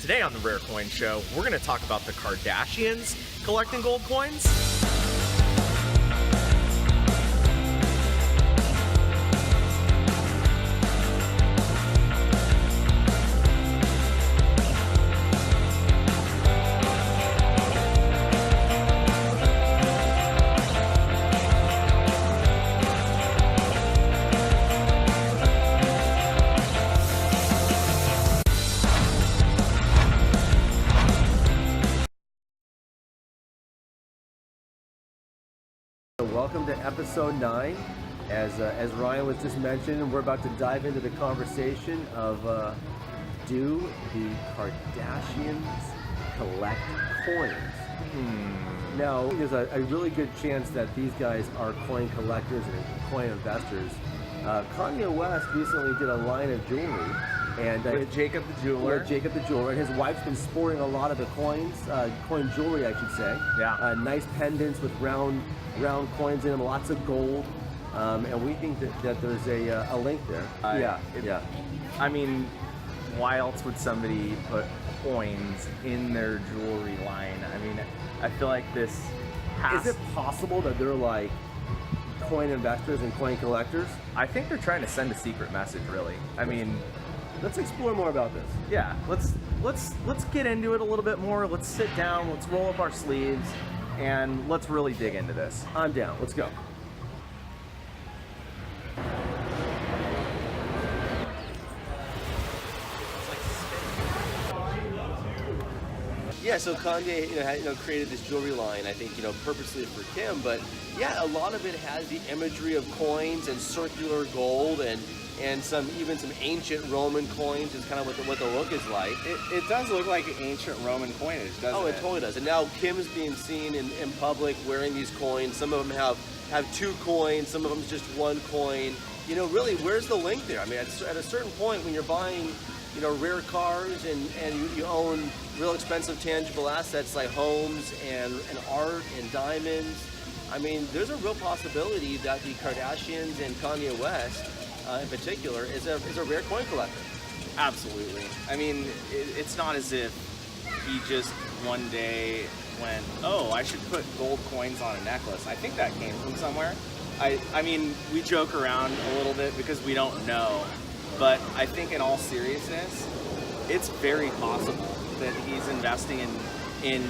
Today on the Rare Coin Show, we're going to talk about the Kardashians collecting gold coins. Welcome to episode 9. As Ryan was just mentioning, we're about to dive into the conversation of do the Kardashians collect coins? Now, there's a really good chance that these guys are coin collectors and coin investors. Kanye West recently did a line of jewelry, and With Jacob the jeweler. Yeah, Jacob the jeweler, and his wife's been sporting a lot of the coins, coin jewelry, I should say. Yeah. Nice pendants with round coins in them, lots of gold, and we think that there's a link there. I mean, why else would somebody put coins in their jewelry line? I mean, I feel like this has... Is it possible that they're like coin investors and coin collectors? I think they're trying to send a secret message, really. I mean... Let's explore more about this. Yeah, let's get into it a little bit more. Let's sit down, let's roll up our sleeves, and let's really dig into this. I'm down. Let's go. Yeah, so Kanye, created this jewelry line, I think, purposely for Kim. But yeah, a lot of it has the imagery of coins and circular gold and some ancient Roman coins is kind of what the look is like. It does look like ancient Roman coinage, doesn't it? Oh, it totally does. And now Kim's being seen in public wearing these coins. Some of them have 2 coins, some of them just 1 coin. Really, where's the link there? I mean, at a certain point when you're buying, rare cars and you own real expensive tangible assets like homes and art and diamonds, I mean, there's a real possibility that the Kardashians and Kanye West in particular is a rare coin collector. Absolutely. I mean, it's not as if he just one day went, oh, I should put gold coins on a necklace. I think that came from somewhere. I mean, we joke around a little bit because we don't know, but I think in all seriousness, it's very possible that he's investing in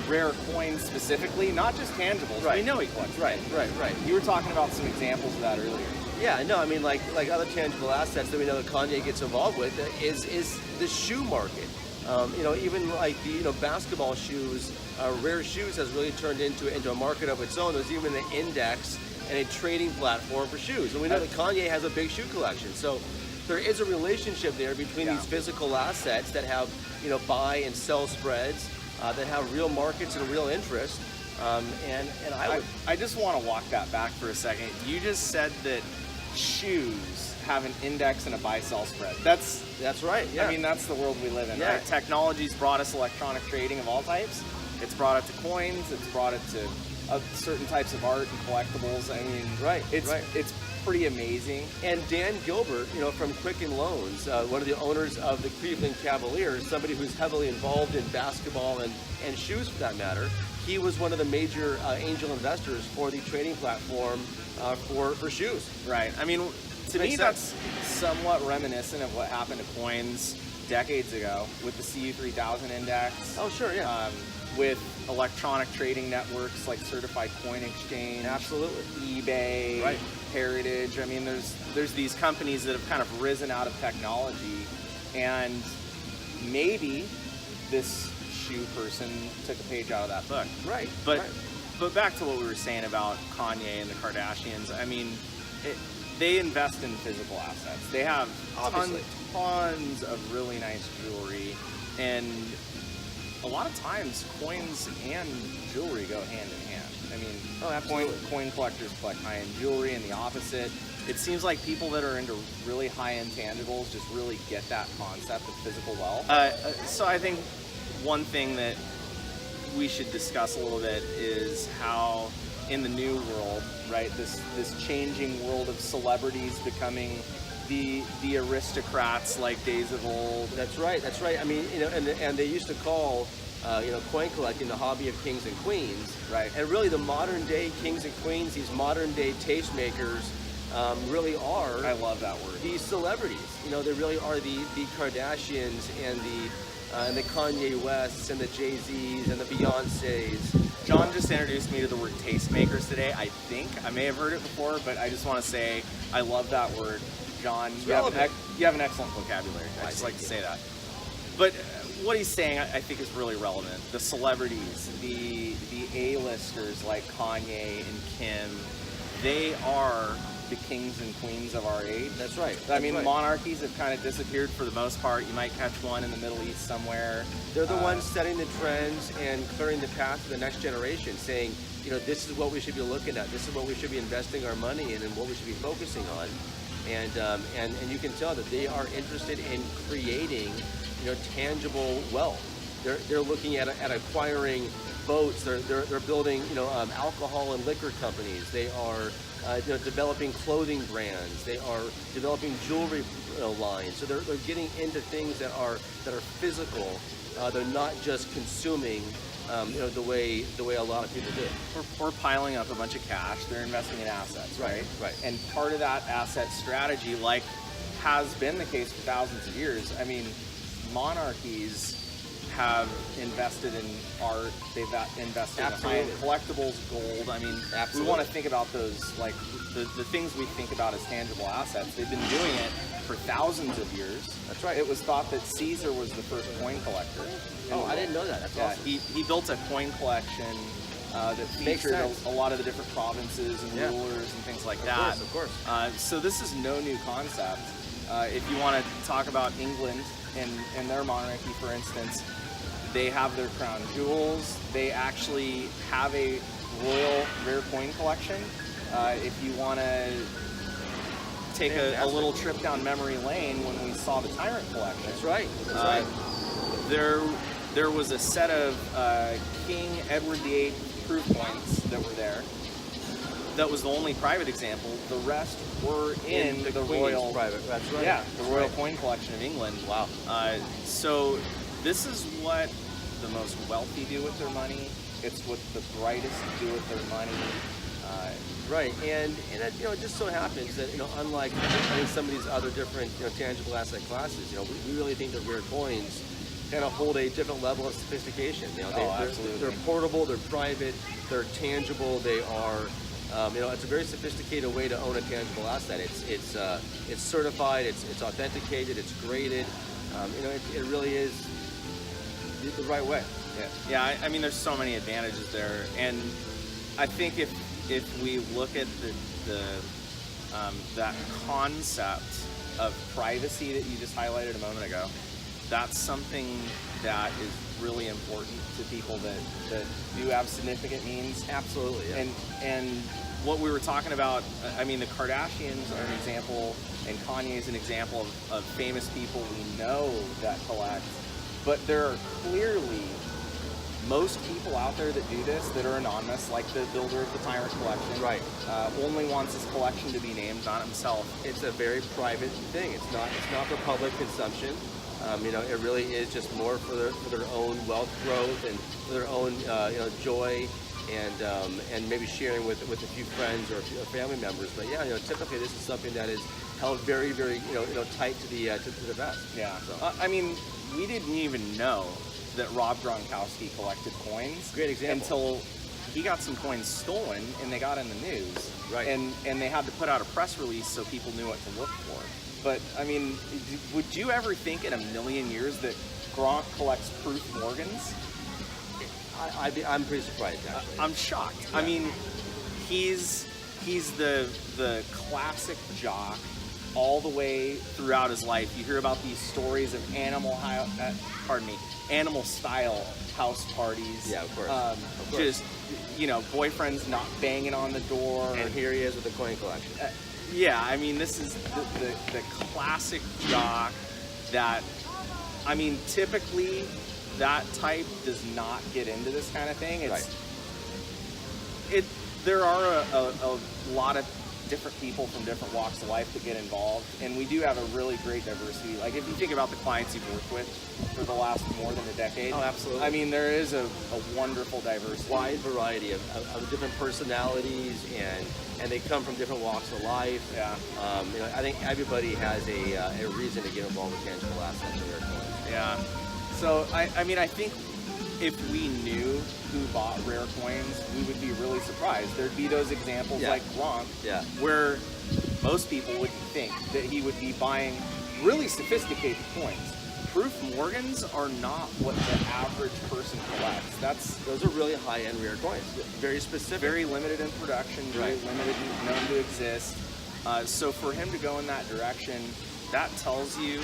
rare coins specifically, not just tangibles. Right. We know he collects. Right. You were talking about some examples of that earlier. Yeah, no, I mean, like other tangible assets that we know that Kanye gets involved with is the shoe market. Even like the basketball shoes, rare shoes has really turned into a market of its own. There's even an index and a trading platform for shoes, and we know that Kanye has a big shoe collection. So there is a relationship there between these physical assets that have buy and sell spreads that have real markets and real interest. I just want to walk that back for a second. You just said that shoes have an index and a buy-sell spread. That's right. Yeah. I mean, that's the world we live in, Yeah. right? Technology's brought us electronic trading of all types. It's brought it to coins. It's brought it to certain types of art and collectibles. I mean, it's pretty amazing. And Dan Gilbert, from Quicken Loans, one of the owners of the Cleveland Cavaliers, somebody who's heavily involved in basketball and shoes for that matter, he was one of the major angel investors for the trading platform for shoes. Right. I mean, to me, that's somewhat reminiscent of what happened to coins decades ago with the CU3000 index. Oh, sure, yeah. With electronic trading networks like Certified Coin Exchange, Absolutely. eBay, Right. Heritage. I mean, there's these companies that have kind of risen out of technology, and maybe this shoe person took a page out of that book. Right. But back to what we were saying about Kanye and the Kardashians. I mean, they invest in physical assets. They have tons of really nice jewelry, and a lot of times coins and jewelry go hand in hand. I mean, coin collectors collect high-end jewelry, and the opposite. It seems like people that are into really high-end tangibles just really get that concept of physical wealth. So I think one thing that we should discuss a little bit is how in the new world, right, this changing world of celebrities becoming the aristocrats like days of old. That's right. That's right. I mean, and they used to call, coin collecting the hobby of kings and queens. Right. And really, the modern day kings and queens, these modern day tastemakers, really are. I love that word. These celebrities. They really are the Kardashians and the Kanye Wests and the Jay-Z's and the Beyoncés. John just introduced me to the word tastemakers today. I think I may have heard it before, but I just want to say I love that word, John. You have an excellent vocabulary. I just like to say that. But what he's saying, I think, is really relevant. The celebrities, the A-listers like Kanye and Kim, they are the kings and queens of our age. That's right. I mean, monarchies have kind of disappeared for the most part. You might catch one in the Middle East somewhere. They're the ones setting the trends and clearing the path to the next generation, saying, this is what we should be looking at. This is what we should be investing our money in and what we should be focusing on. And you can tell that they are interested in creating, tangible wealth. They're looking at acquiring boats. They're building, alcohol and liquor companies. They are developing clothing brands. They are developing jewelry lines. So they're getting into things that are physical. They're not just consuming, the way a lot of people do. We're piling up a bunch of cash. They're investing in assets, right? Right. And part of that asset strategy, like has been the case for thousands of years. I mean, monarchies have invested in art. They've invested in high-end collectibles, gold. I mean, we want to think about those, like the things we think about as tangible assets. They've been doing it for thousands of years. That's right. It was thought that Caesar was the first coin collector. Oh, I didn't know that. That's awesome. He built a coin collection that featured a lot of the different provinces and rulers and things like that. Of course. So this is no new concept. If you want to talk about England and their monarchy, for instance, they have their crown jewels. They actually have a royal rare coin collection. If you want to take a little trip down memory lane, when we saw the Tyrant collection. That's right. That's right. There was a set of King Edward VIII proof coins that were there. That was the only private example. The rest were in the royal private. That's right. Yeah, the royal coin collection of England. Wow. So this is what the most wealthy do with their money. It's what the brightest do with their money. Right, and it just so happens that unlike some of these other different tangible asset classes, we really think that rare coins kind of hold a different level of sophistication. Absolutely. They're portable, they're private, they're tangible. They are, it's a very sophisticated way to own a tangible asset. It's certified, it's authenticated, it's graded. It really is the right way. Yeah. I mean, there's so many advantages there, and I think if we look at that concept of privacy that you just highlighted a moment ago, that's something that is really important to people that do have significant means. Absolutely. Yeah. And what we were talking about, I mean, the Kardashians are an example, and Kanye is an example of famous people we know that collect. But there are clearly most people out there that do this that are anonymous, like the builder of the Tyrant collection. Right. Only wants his collection to be named, not himself. It's a very private thing. It's not for public consumption. It really is just more for their own wealth growth and for their own joy and maybe sharing with a few friends or a few family members. But yeah, typically this is something that is held very, very tight to the vest. Yeah. So. I mean, we didn't even know that Rob Gronkowski collected coins. Great example. Until he got some coins stolen and they got in the news. Right. And they had to put out a press release so people knew what to look for. But I mean, would you ever think in a million years that Gronk collects proof Morgans? I'm pretty surprised, actually. I'm shocked. Yeah. I mean, he's the classic jock all the way throughout his life. You hear about these stories of animal style house parties. Yeah, of course. Of course. Just boyfriends not banging on the door. And here he is with the coin collection. Yeah, I mean, this is the classic jock that, I mean, typically that type does not get into this kind of thing. There are a lot of different people from different walks of life that get involved, and we do have a really great diversity. Like if you think about the clients you've worked with for the last more than a decade. Oh, absolutely. I mean, there is a wonderful diversity. Wide variety of different personalities, and they come from different walks of life. Yeah. You know, I think everybody has a reason to get involved with tangible assets in their coins. Yeah. So I mean, I think if we knew who bought rare coins, we would be really surprised. There'd be those examples like Gronk, where most people wouldn't think that he would be buying really sophisticated coins. Proof Morgans are not what the average person collects. Those are really high-end rare coins, very specific, very limited in production, very limited, known to exist. So for him to go in that direction, that tells you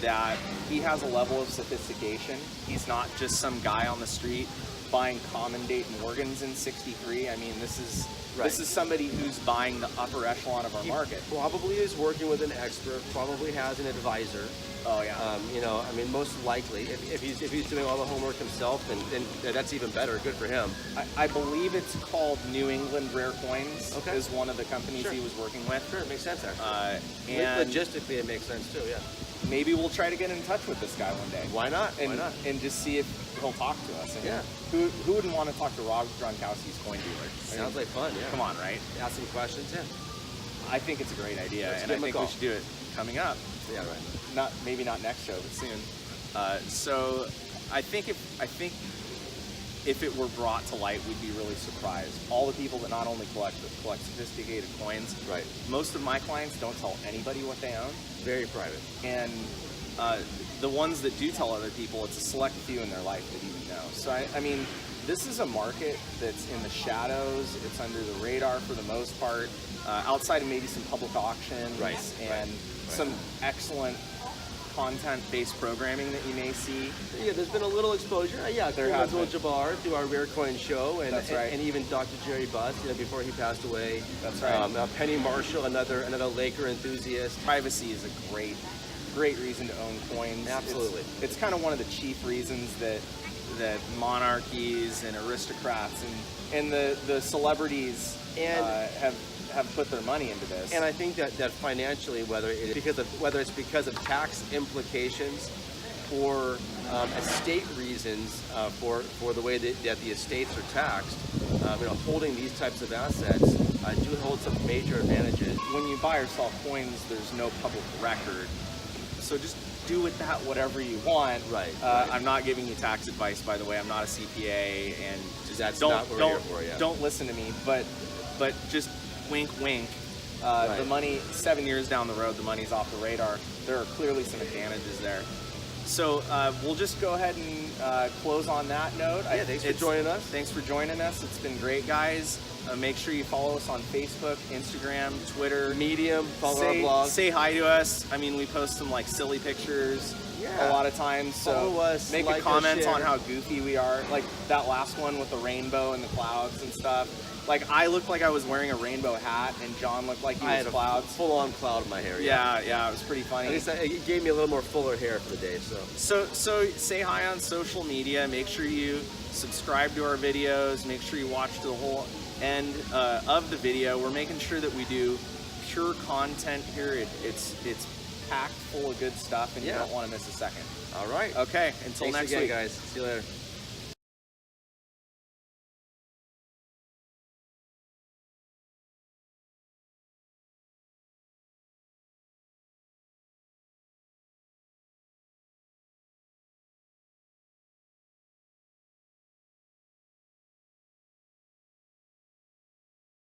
that he has a level of sophistication. He's not just some guy on the street buying common date Morgans in '63. I mean, this is somebody who's buying the upper echelon of our market. Probably is working with an expert. Probably has an advisor. Oh yeah. You know, I mean, most likely, if he's doing all the homework himself, then that's even better. Good for him. I believe it's called New England Rare Coins. Okay. Is one of the companies he was working with. Sure, it makes sense actually. And logistically, it makes sense too. Yeah. Maybe we'll try to get in touch with this guy one day. Why not? And, Why not? And just see if he'll talk to us. I mean, Yeah. Who wouldn't want to talk to Rob Gronkowski's coin dealer? Sounds like fun. Yeah. Come on, right? Ask some questions. Yeah. I think it's a great idea, Let's and give I him a think call. we should do it coming up. Yeah. Right. Maybe not next show, but soon. So I think if it were brought to light, we'd be really surprised. All the people that not only collect but collect sophisticated coins. Right. Most of my clients don't tell anybody what they own, Very private. and the ones that do tell other people, it's a select few in their life that even know. So I mean, this is a market that's in the shadows. It's under the radar for the most part, outside of maybe some public auctions and some excellent content-based programming that you may see. Yeah, there's been a little exposure. Yeah, There has been. Abdul-Jabbar through our Rare Coin show, and That's right. and even Dr. Jerry Buss, you know, before he passed away. That's right. Penny Marshall, another Laker enthusiast. Privacy is a great reason to own coins. Absolutely. It's kind of one of the chief reasons that monarchies and aristocrats and the celebrities have put their money into this. And I think that financially, whether it's because of tax implications or estate reasons for the way that the estates are taxed, you know, holding these types of assets do hold some major advantages. When you buy or sell coins, there's no public record, so just do with that whatever you want. Right. I'm not giving you tax advice, by the way. I'm not a CPA, and just That's don't not what we're here for, yeah. don't listen to me. But just wink, wink. Right. The money 7 years down the road, the money's off the radar. There are clearly some advantages there. So we'll just go ahead and close on that note. Yeah, thanks for joining us. Thanks for joining us. It's been great, guys. Make sure you follow us on Facebook, Instagram, Twitter, Medium, follow our blog. Say hi to us. I mean, we post some like silly pictures a lot of times. So Follow us, make like a comment us, share. on how goofy we are. Like that last one with the rainbow and the clouds and stuff. Like I looked like I was wearing a rainbow hat, and John looked like he was clouds. Full-on cloud in my hair. Yeah, it was pretty funny. At least it gave me a little more fuller hair for the day. So say hi on social media. Make sure you subscribe to our videos. Make sure you watch to the whole end of the video. We're making sure that we do pure content here. It's packed full of good stuff, and you don't want to miss a second. All right. Okay. Until Thanks next again, week, guys. See you later.